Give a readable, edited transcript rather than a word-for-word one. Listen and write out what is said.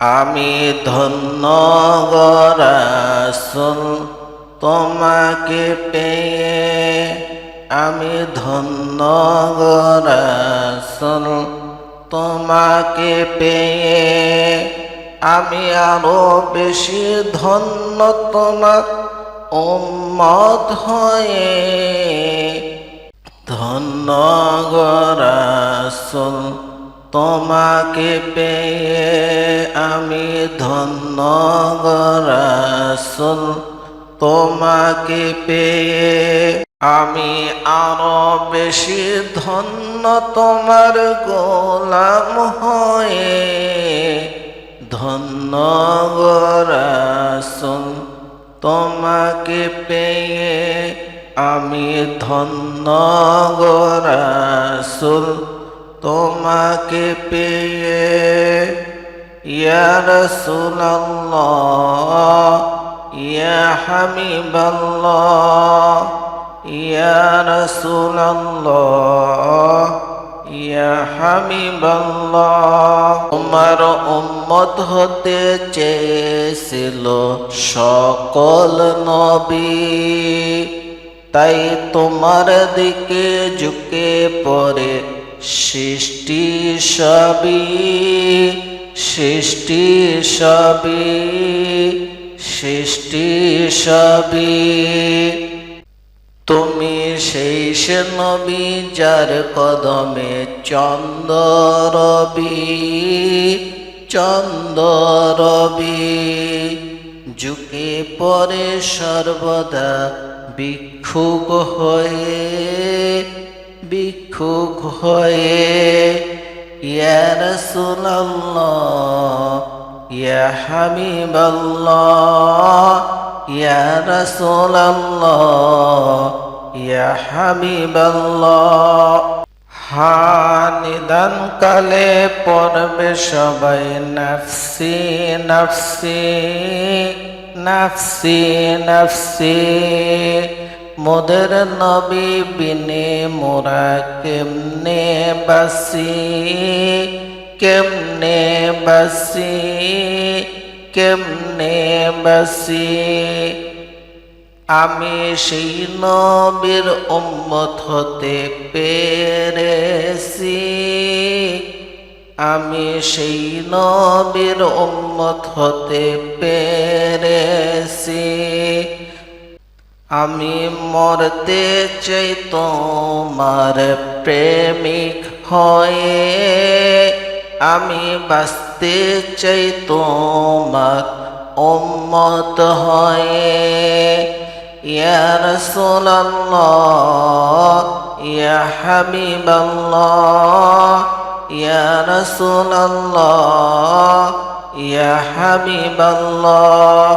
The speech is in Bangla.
আমি ধন্য গো রাসূল তোমাকে পেয়ে, আমি ধন্য গো রাসূল তোমাকে পেয়ে, আমি আরো বেশি ধন্য তোমার উম্মত হয়ে। ধন্য গো রাসূল তোমাকে পেয়ে, আমি ধন্য গো রাসূল তোমাকে পেয়ে, আমি আরো বেশি ধন্য তোমার গোলাম হয়ে। ধন্য গো রাসূল তোমাকে পেয়ে, আমি ধন্য গো রাসূল তোমাকে পেয়ে। ইয়া রাসূলাল্লাহ, ইয়া হাবিবাল্লাহ, ইয়া রাসূলাল্লাহ, ইয়া হাবিবাল্লাহ। তোমার উম্মত হতে চেয়েছিল সকল নবী, তাই তোমার দিকে ঝুঁকে পড়ে সৃষ্টি সবই, সৃষ্টি সবই, সৃষ্টি সবই। তুমি সেই সে নবী যার কদমে চন্দ্র রবি, চন্দ্র রবি ঝুঁকে পড়ে সর্বদা ভিক্ষুক হয়ে, ভিক্ষুক হয়ে। ইয়া রাসূলাল্লাহ, ইয়া হাবিবাল্লাহ, ইয়া রাসূলাল্লাহ, ইয়া হাবিবাল্লাহ। নিদান কালে পড়বে সবাই নাফসি নাফসি, নাফসি নাফসি। মোদের নবী বিনে মোরা কেমনে বাসি, কেমনে বাসি, কেমনে বাসি। আমি সেই নবীর উম্মত হতে পেরেছি, আমি সেই নবীর উম্মত হতে পেরেছি। আমি মরতে চাই তোমার প্রেমিক হয়ে, আমি বাঁচতে চাই তোমার উম্মত হয়ে। ইয়া রাসূলাল্লাহ, ইয়া হাবিবাল্লাহ, ইয়া রাসূলাল্লাহ, ইয়া হাবিবাল্লাহ।